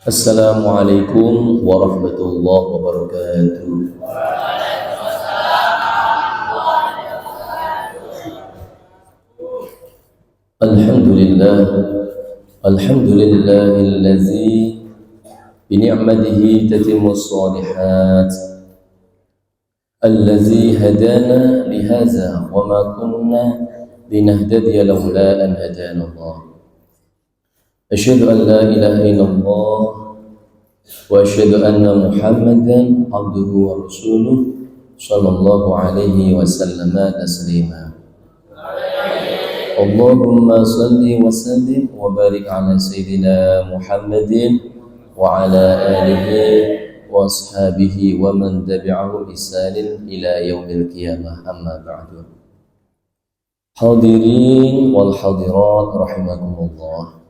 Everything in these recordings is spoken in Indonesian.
Assalamualaikum warahmatullahi wabarakatuh. Alhamdulillah, alhamdulillahillazi bi ni'matihi tatimmus shalihat. Allazi hadana li hadza wa ma kunna linahtadiya laula an hadana Allah. Asyhadu an la ilaha illallah wa asyhadu anna Muhammadan abduhu wa rasuluh sallallahu alaihi wasallam taslima. Allahumma salli wa sallim wa barik ala sayyidina Muhammadin wa ala alihi wa ashabihi wa man tabi'ahu ihsanin ila yaumil qiyamah, amma ba'du. Hadirin wal hadirat rahimakumullah.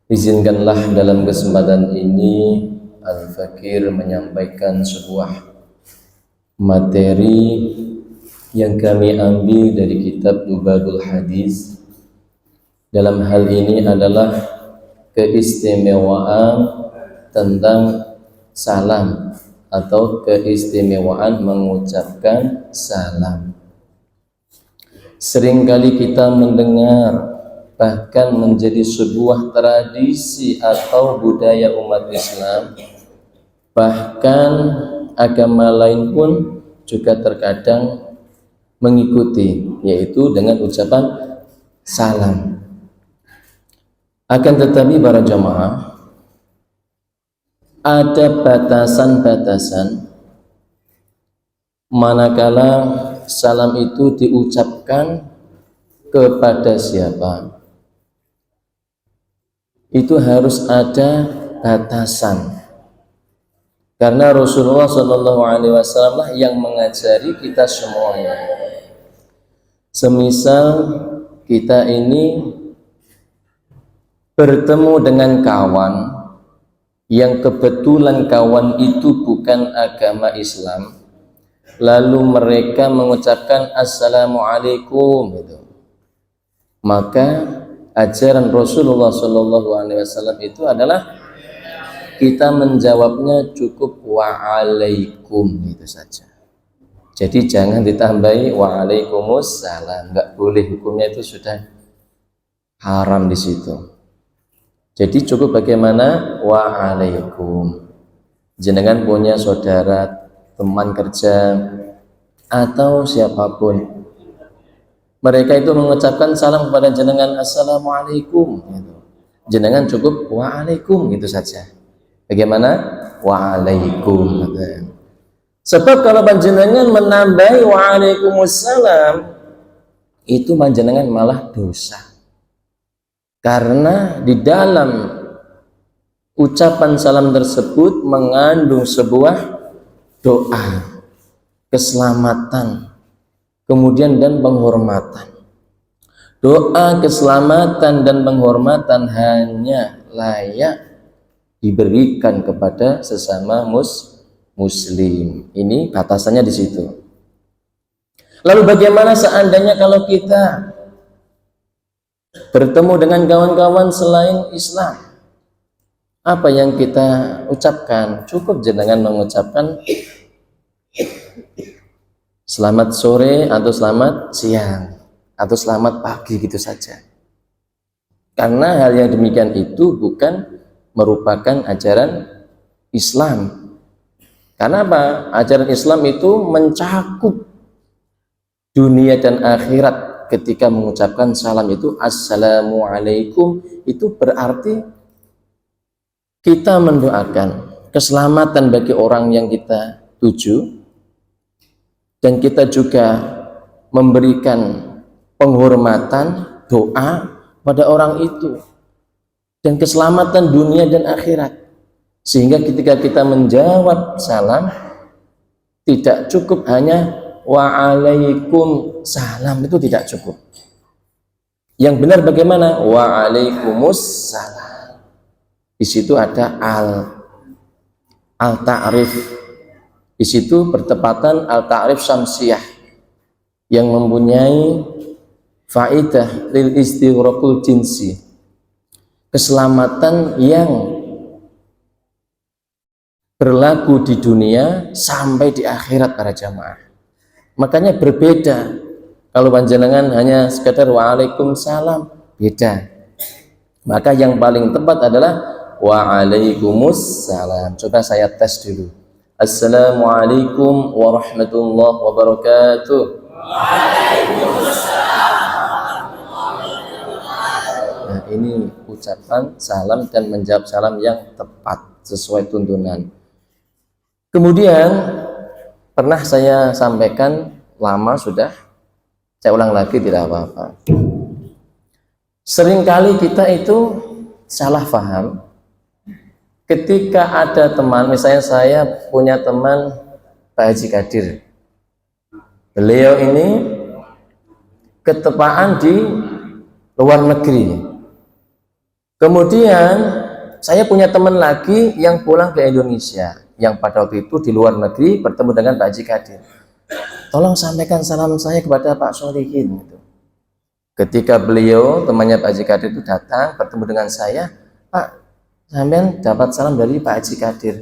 Izinkanlah dalam kesempatan ini Al-Fakir menyampaikan sebuah materi yang kami ambil dari kitab Lubabul Hadis. Dalam hal ini adalah keistimewaan tentang salam atau keistimewaan mengucapkan salam. Seringkali kita mendengar, bahkan menjadi sebuah tradisi atau budaya umat Islam, bahkan agama lain pun juga terkadang mengikuti, yaitu dengan ucapan salam. Akan tetapi para jamaah, ada batasan-batasan manakala salam itu diucapkan kepada siapa. Itu harus ada batasan, karena Rasulullah SAW lah yang mengajari kita semuanya. Semisal kita ini bertemu dengan kawan yang kebetulan kawan itu bukan agama Islam, lalu mereka mengucapkan assalamualaikum gitu, maka ajaran Rasulullah SAW itu adalah kita menjawabnya cukup waalaikum itu saja. Jadi jangan ditambahi waalaikumsalam, nggak boleh, hukumnya itu sudah haram di situ. Jadi cukup bagaimana waalaikum. Jenengan punya saudara, teman kerja atau siapapun, mereka itu mengucapkan salam kepada jenengan assalamualaikum gitu, jenengan cukup waalaikum gitu saja. Bagaimana? Waalaikum gitu. Sebab kalau panjenengan menambahi waalaikumsalam, itu panjenengan malah dosa, karena di dalam ucapan salam tersebut mengandung sebuah doa keselamatan, kemudian dan penghormatan. Doa keselamatan dan penghormatan hanya layak diberikan kepada sesama muslim. Ini batasannya di situ. Lalu bagaimana seandainya kalau kita bertemu dengan kawan-kawan selain Islam? Apa yang kita ucapkan? Cukup jenengan mengucapkan selamat sore atau selamat siang atau selamat pagi gitu saja. Karena hal yang demikian itu bukan merupakan ajaran Islam. Karena apa? Ajaran Islam itu mencakup dunia dan akhirat. Ketika mengucapkan salam itu assalamualaikum, itu berarti kita mendoakan keselamatan bagi orang yang kita tuju, dan kita juga memberikan penghormatan, doa pada orang itu, dan keselamatan dunia dan akhirat. Sehingga ketika kita menjawab salam, tidak cukup hanya waalaikumsalam, itu tidak cukup. Yang benar bagaimana? Waalaikumsalam. Di situ ada al-ta'rif. Di situ bertepatan al-ta'rif syamsiyah yang mempunyai faidah lil istighraqul jinsi. keselamatan yang berlaku di dunia sampai di akhirat para jamaah. Makanya berbeda. Kalau panjenengan hanya sekedar waalaikumsalam, beda. Maka yang paling tepat adalah waalaikumsalam. Coba saya tes dulu. Assalamualaikum warahmatullahi wabarakatuh. Nah, ini ucapan salam dan menjawab salam yang tepat sesuai tuntunan. Kemudian pernah saya sampaikan, lama sudah, saya ulang lagi tidak apa-apa. Seringkali kita itu salah paham ketika ada teman, misalnya saya punya teman Pak Haji Kadir. Beliau ini ketepaan di luar negeri. Kemudian saya punya teman lagi yang pulang ke Indonesia, yang pada waktu itu di luar negeri bertemu dengan Pak Haji Kadir. Tolong sampaikan salam saya kepada Pak Solihin. Ketika beliau, temannya Pak Haji Kadir itu datang bertemu dengan saya, Pak, sampean dapat salam dari Pak Haji Kadir.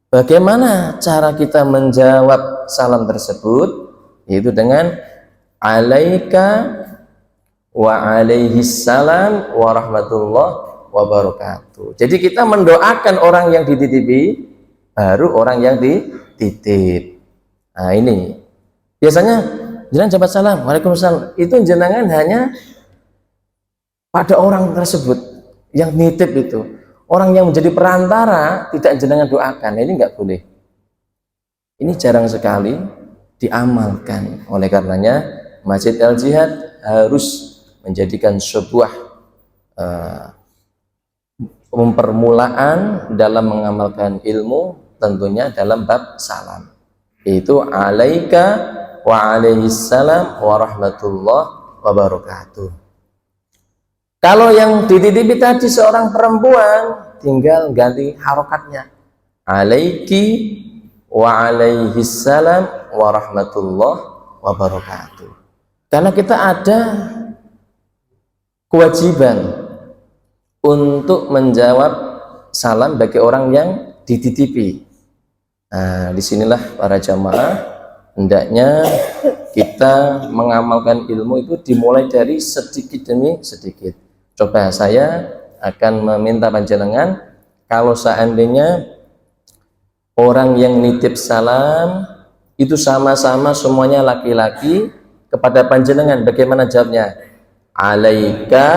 Bagaimana cara kita menjawab salam tersebut? Yaitu dengan alaika wa alaihis salam wa rahmatullah wa barakatuh. Jadi kita mendoakan orang yang dititipi, baru orang yang dititip. Nah ini biasanya jenengan jabat salam, waalaikumsalam, itu jenengan hanya pada orang tersebut yang nitip itu. Orang yang menjadi perantara tidak jenengan doakan, ini nggak boleh. Ini jarang sekali diamalkan. Oleh karenanya Masjid Al Jihad harus menjadikan sebuah permulaan dalam mengamalkan ilmu, tentunya dalam bab salam, yaitu alaika wa alaihis salam wa rahmatullah wa barakatuh. Kalau yang dititipi tadi seorang perempuan, tinggal ganti harokatnya, alaiki wa alaihis salam wa rahmatullah wa barakatuh. Karena kita ada kewajiban untuk menjawab salam bagi orang yang dititipi. Nah, disinilah para jamaah hendaknya kita mengamalkan ilmu itu dimulai dari sedikit demi sedikit. Coba saya akan meminta panjenengan, kalau seandainya orang yang nitip salam itu sama-sama semuanya laki-laki, kepada panjenengan bagaimana jawabnya? Alaika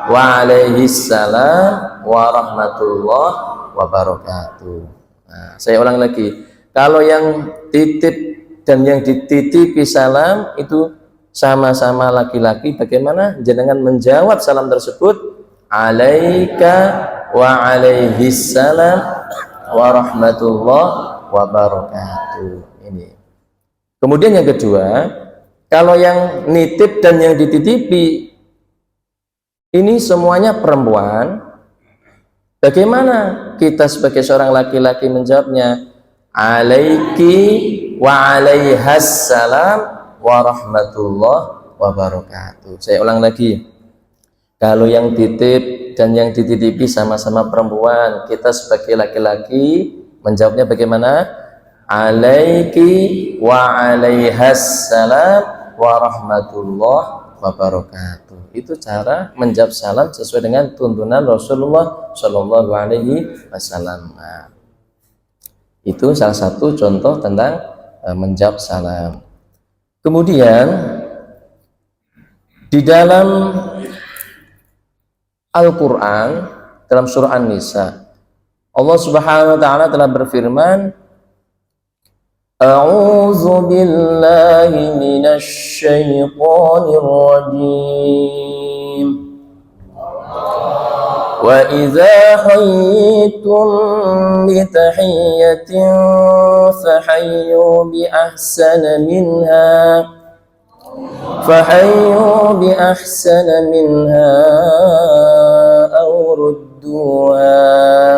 wa alaihis salam wa rahmatullah wa barakatuh. Nah, saya ulang lagi, kalau yang titip dan yang dititipi salam itu sama-sama laki-laki, bagaimana jenengan menjawab salam tersebut? Alaika wa alaihis salam wa rahmatullah wa barakatuh. Ini. Kemudian yang kedua, kalau yang nitip dan yang dititipi ini semuanya perempuan, bagaimana kita sebagai seorang laki-laki menjawabnya? Alaiki wa alaihas salam wa rahmatullah wa barakatuh. Saya ulang lagi, kalau yang titip dan yang dititipi sama-sama perempuan, kita sebagai laki-laki menjawabnya bagaimana? Alaiki wa alaihas salam wa rahmatullah wa barakatuh. Itu cara menjawab salam sesuai dengan tuntunan Rasulullah Shallallahu Alaihi Wasallam. Nah, itu salah satu contoh tentang menjawab salam. Kemudian di dalam Al-Quran, dalam surah An-Nisa, Allah Subhanahu wa Ta'ala telah berfirman, A'udzu billahi minasy syaithanir rajim. Wa idza hayyitum bi tahiyyatin fahayyu bi ahsana minha aw rudduha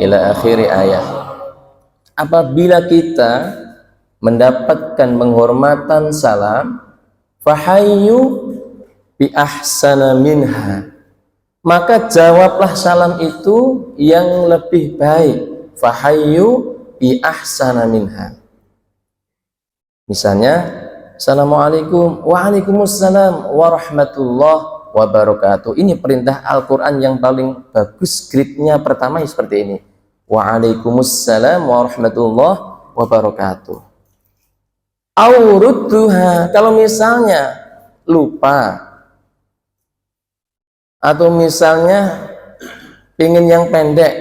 ila akhir ayat. Apabila kita mendapatkan penghormatan salam, fahayyu bi ahsana minha, maka jawablah salam itu yang lebih baik. Fahayyu bi ahsana minha. Misalnya, Assalamualaikum, waalaikumsalam warahmatullahi wabarakatuh. Ini perintah Al-Quran yang paling bagus, gridnya pertama seperti ini. Waalaikumsalam warahmatullahi wabarakatuh. Aurudduha, kalau misalnya lupa atau misalnya ingin yang pendek,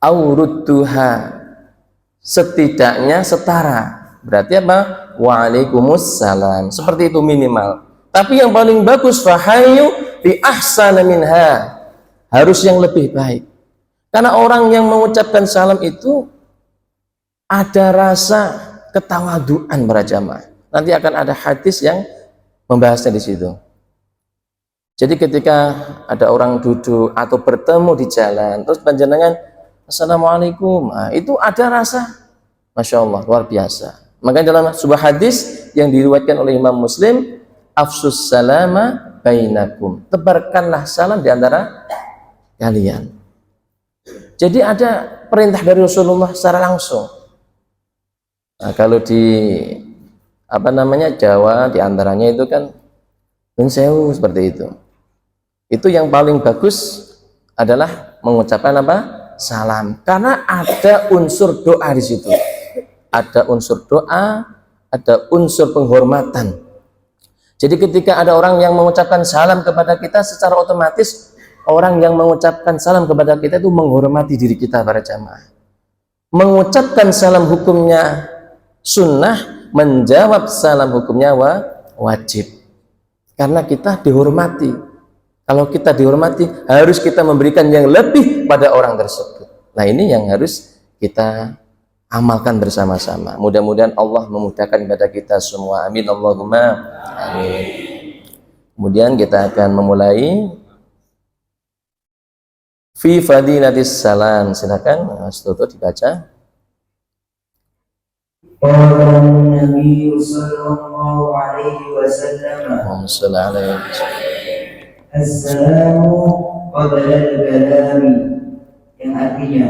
aurudduha, setidaknya setara, berarti apa? Waalaikumsalam, seperti itu minimal. Tapi yang paling bagus fahayyu bi ahsana minha, harus yang lebih baik. Karena orang yang mengucapkan salam itu ada rasa ketawaduan para jamaah. Nanti akan ada hadis yang membahasnya di situ. Jadi ketika ada orang duduk atau bertemu di jalan, terus panjenengan Assalamualaikum, nah, itu ada rasa Masya Allah, luar biasa. Makanya dalam sebuah hadis yang diriwayatkan oleh Imam Muslim, afsus salama bainakum, tebarkanlah salam di antara kalian. Jadi ada perintah dari Rasulullah secara langsung. Nah, kalau di Jawa diantaranya itu kan Nun sewu, seperti itu. Itu yang paling bagus adalah mengucapkan apa? Salam. Karena ada unsur doa di situ. Ada unsur doa, ada unsur penghormatan. Jadi ketika ada orang yang mengucapkan salam kepada kita, secara otomatis orang yang mengucapkan salam kepada kita itu menghormati diri kita para jamaah. Mengucapkan salam hukumnya sunnah, menjawab salam hukumnya wajib. Karena kita dihormati. Kalau kita dihormati, harus kita memberikan yang lebih pada orang tersebut. Nah, ini yang harus kita amalkan bersama-sama. Mudah-mudahan Allah memudahkan kepada kita semua. Amin Allahumma amin. Kemudian kita akan memulai fi fadilatis salam. Silakan Mas Toto dibaca. Qala Nabi sallallahu alaihi wasallam, Assalamu qabla al-kalami, yang artinya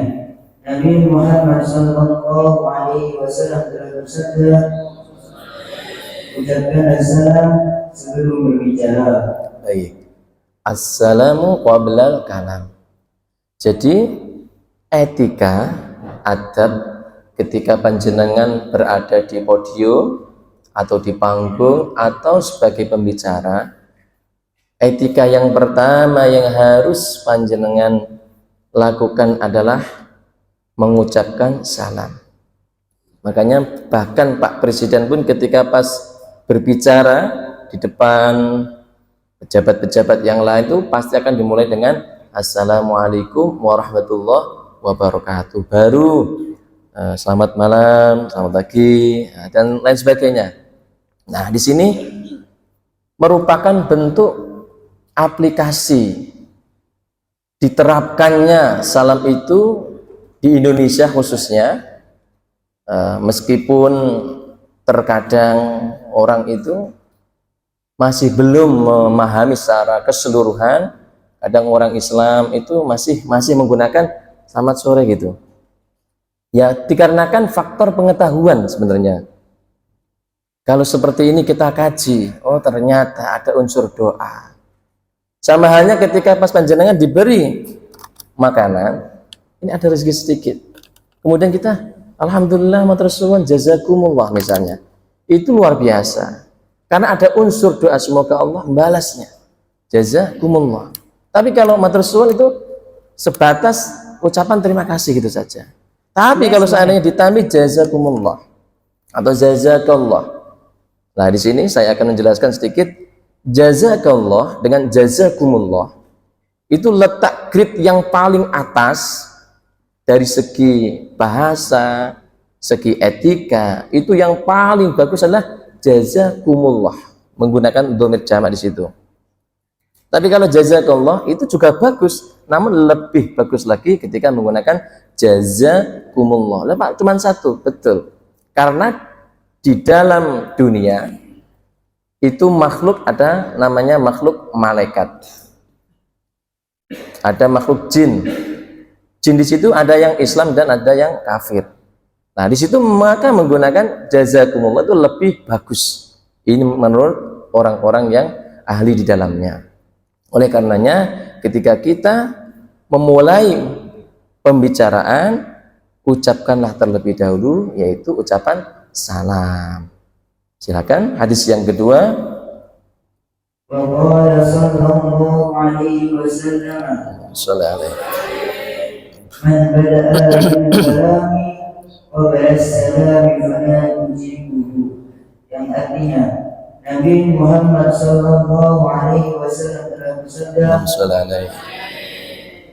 Nabi Muhammad sallallahu alaihi wasallam telah bersabda, ucapkan assalam sebelum berbicara. Baik. Assalamu qabla al-kalam. Jadi etika, adab ketika panjenengan berada di podium atau di panggung atau sebagai pembicara, etika yang pertama yang harus panjenengan lakukan adalah mengucapkan salam. Makanya bahkan Pak Presiden pun ketika pas berbicara di depan pejabat-pejabat yang lain itu pasti akan dimulai dengan Assalamualaikum warahmatullahi wabarakatuh. Baru selamat malam, selamat pagi, dan lain sebagainya. Nah, di sini merupakan bentuk aplikasi diterapkannya salam itu di Indonesia khususnya, meskipun terkadang orang itu masih belum memahami secara keseluruhan. Kadang orang Islam itu masih menggunakan selamat sore gitu. Ya, dikarenakan faktor pengetahuan sebenarnya. Kalau seperti ini kita kaji, oh ternyata ada unsur doa. Sama halnya ketika pas panjenengan diberi makanan, ini ada rezeki sedikit. Kemudian kita, alhamdulillah matur suwun jazakumullah misalnya. Itu luar biasa. Karena ada unsur doa, semoga Allah membalasnya. Jazakumullah. Tapi kalau matur suwun itu sebatas ucapan terima kasih gitu saja. Tapi kalau seandainya ditambah jazakumullah atau jazakallah. Nah, di sini saya akan menjelaskan sedikit. Jazakallah dengan jazakumullah itu letak grid yang paling atas dari segi bahasa, segi etika. Itu yang paling bagus adalah jazakumullah, menggunakan dhamir jamak di situ. Tapi kalau jazakallah itu juga bagus, namun lebih bagus lagi ketika menggunakan jazakumullah. Lah Pak, cuma satu, betul. Karena di dalam dunia itu makhluk ada namanya makhluk malaikat. ada makhluk jin. Jin di situ ada yang Islam dan ada yang kafir. Nah, di situ maka menggunakan jazakumullah itu lebih bagus. Ini menurut orang-orang yang ahli di dalamnya. Oleh karenanya, ketika kita memulai pembicaraan, ucapkanlah terlebih dahulu, yaitu ucapan salam. Silakan hadis yang kedua. Wa sallallahu alaihi wasallam. Man bada'a bil kalami qabla as-salami fala tujibuhu. Yang artinya Nabi Muhammad sallallahu alaihi wasallam telah bersabda,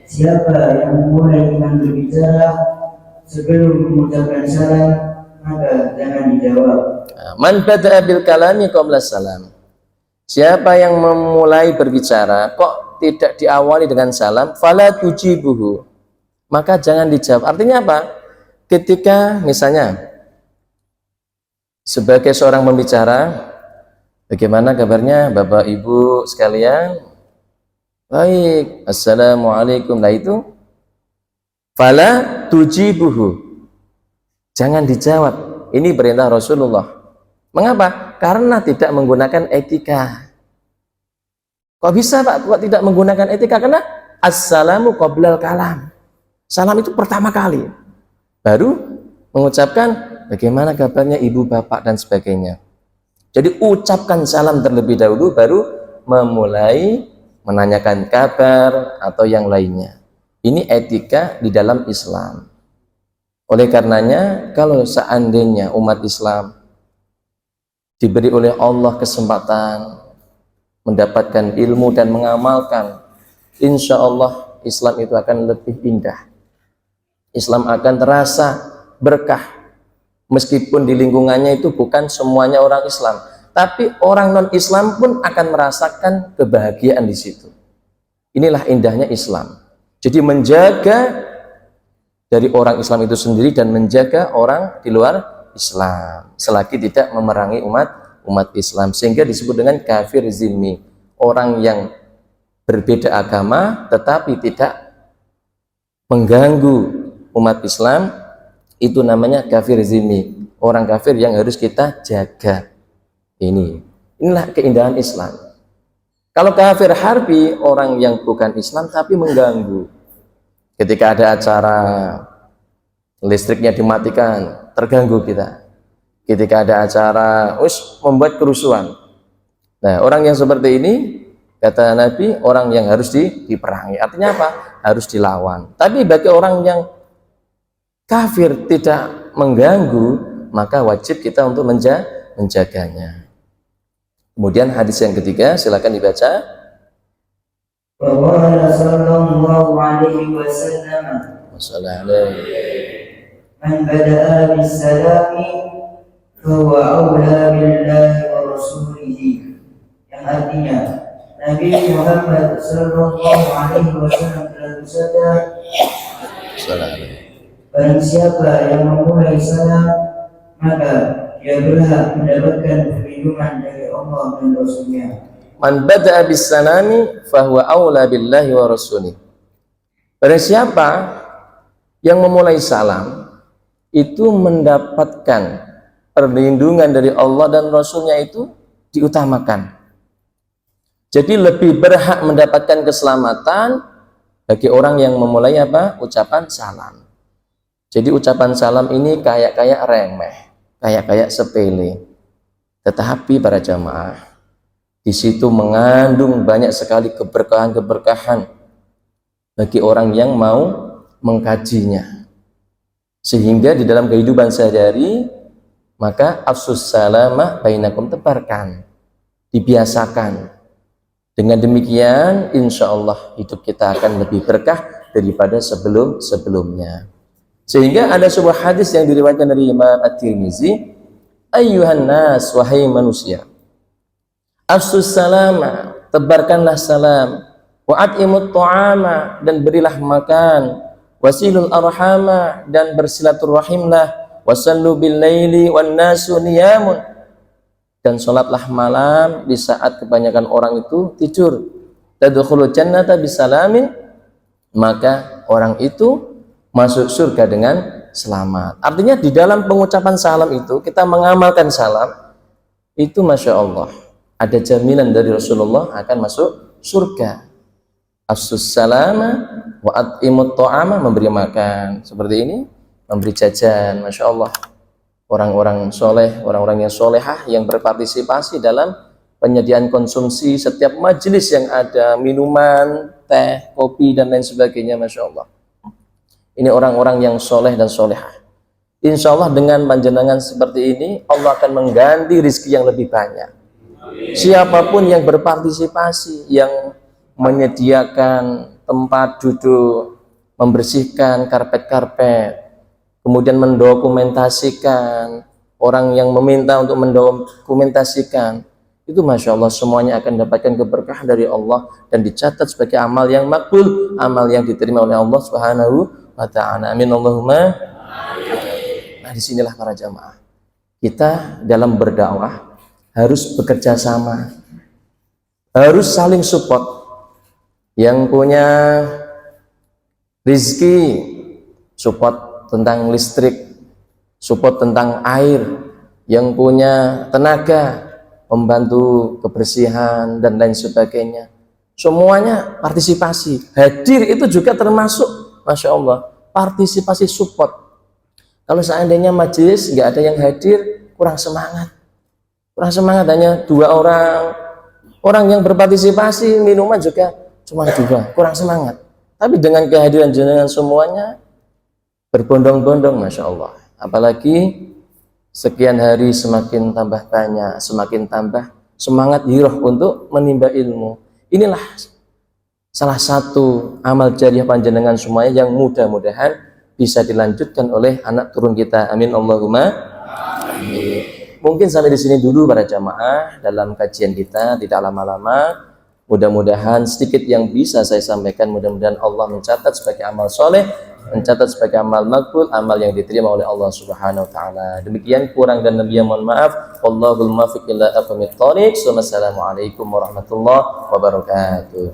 siapa yang memulai dengan berbicara sebelum mengucapkan salam, maka jangan dijawab. Man bada'a bil kalami qabla salam. Siapa yang memulai berbicara kok tidak diawali dengan salam, fala tujibuhu, maka jangan dijawab. Artinya apa? Ketika misalnya sebagai seorang pembicara, bagaimana kabarnya Bapak Ibu sekalian? Baik, assalamualaikum. Nah itu fala tujibuhu, jangan dijawab. Ini perintah Rasulullah. Mengapa? Karena tidak menggunakan etika. Kok bisa Pak? Kok tidak menggunakan etika? Karena assalamu qoblal kalam. Salam itu pertama kali. Baru mengucapkan bagaimana kabarnya ibu bapak dan sebagainya. Jadi ucapkan salam terlebih dahulu, baru memulai menanyakan kabar atau yang lainnya. Ini etika di dalam Islam. Oleh karenanya, kalau seandainya umat Islam diberi oleh Allah kesempatan mendapatkan ilmu dan mengamalkan, insya Allah Islam itu akan lebih indah. Islam akan terasa berkah, meskipun di lingkungannya itu bukan semuanya orang Islam, tapi orang non-Islam pun akan merasakan kebahagiaan di situ. Inilah indahnya Islam. Jadi menjaga dari orang Islam itu sendiri dan menjaga orang di luar Islam, selagi tidak memerangi umat Islam, sehingga disebut dengan kafir zimmi, orang yang berbeda agama tetapi tidak mengganggu umat Islam, itu namanya kafir zimmi, orang kafir yang harus kita jaga. Inilah keindahan Islam. Kalau kafir harbi, orang yang bukan Islam tapi mengganggu. Ketika ada acara listriknya dimatikan, terganggu kita. Ketika ada acara membuat kerusuhan. Nah, orang yang seperti ini, kata Nabi, orang yang harus diperangi. Artinya apa? Harus dilawan. Tapi bagi orang yang kafir tidak mengganggu, maka wajib kita untuk menjaganya. Kemudian hadis yang ketiga, silakan dibaca. Wa sallallahu alaihi wasallam. Man bada'a bis salami fahuwa aula billahi wa rasulihi. Yang artinya Nabi Muhammad sallallahu alaihi wasallam telah bersabda, barang siapa yang memulai salam, maka dia berhak mendapatkan perlindungan dari Allah dan Rasulnya. Man bada'a bis salami fahuwa aula billahi wa rasulih. Barang siapa yang memulai salam, itu mendapatkan perlindungan dari Allah dan Rasulnya, itu diutamakan. Jadi lebih berhak mendapatkan keselamatan bagi orang yang memulai apa? Ucapan salam. Jadi ucapan salam ini kayak remeh, kayak sepele. Tetapi para jamaah, di situ mengandung banyak sekali keberkahan-keberkahan bagi orang yang mau mengkajinya. Sehingga di dalam kehidupan sehari-hari, maka afsus salama bainakum, tebarkan, dibiasakan. Dengan demikian, insya Allah hidup kita akan lebih berkah daripada sebelumnya. Sehingga ada sebuah hadis yang diriwayatkan dari Imam At-Tirmizi, ayyuhan nas, wahai manusia, afsus salama, tebarkanlah salam, wa'at'imut ta'ama, dan berilah makan, wasilul arhama, dan bersilaturahimlah, wasallu bil laili wan nasu niyamun, dan sholatlah malam di saat kebanyakan orang itu tidur, tadkhulul jannata bisalamin maka orang itu masuk surga dengan selamat. Artinya di dalam pengucapan salam itu, kita mengamalkan salam itu, Masya Allah, ada jaminan dari Rasulullah akan masuk surga. Afsus salama wa at'imut ta'ama, memberi makan seperti ini, memberi jajan. Masya Allah, orang-orang soleh, orang-orang yang solehah yang berpartisipasi dalam penyediaan konsumsi setiap majelis yang ada minuman, teh, kopi, dan lain sebagainya. Masya Allah, ini orang-orang yang soleh dan solehah. Insya Allah dengan panjenengan seperti ini, Allah akan mengganti rizki yang lebih banyak. Siapapun yang berpartisipasi, yang menyediakan tempat duduk, membersihkan karpet-karpet, kemudian mendokumentasikan, orang yang meminta untuk mendokumentasikan, itu Masya Allah semuanya akan dapatkan keberkahan dari Allah dan dicatat sebagai amal yang makbul, amal yang diterima oleh Allah Subhanahu wa ta'ala. Amin Allahumma. Nah, disinilah para jamaah, kita dalam berdakwah harus bekerja sama, harus saling support. Yang punya rizki, support tentang listrik, support tentang air. Yang punya tenaga, membantu kebersihan dan lain sebagainya. Semuanya partisipasi. Hadir itu juga termasuk, Masya Allah, partisipasi support. Kalau seandainya majelis nggak ada yang hadir, kurang semangat. Kurang semangat, hanya 2 orang. Orang yang berpartisipasi, minuman juga cuma 2, kurang semangat. Tapi dengan kehadiran jenengan semuanya berbondong-bondong, Masya Allah. Apalagi sekian hari semakin tambah banyak, semakin tambah semangat hiroh untuk menimba ilmu. Inilah salah satu amal jariah panjenengan semuanya yang mudah-mudahan bisa dilanjutkan oleh anak turun kita. Amin Allahumma. Amin. Mungkin sampai di sini dulu para jamaah dalam kajian kita, tidak lama-lama. Mudah-mudahan sedikit yang bisa saya sampaikan, mudah-mudahan Allah mencatat sebagai amal soleh, mencatat sebagai amal makbul, amal yang diterima oleh Allah Subhanahu wa ta'ala. Demikian, kurang dan lebihnya mohon maaf. Wallahul muwaffiq ila aqwamit thoriq. Wassalamualaikum warahmatullahi wabarakatuh.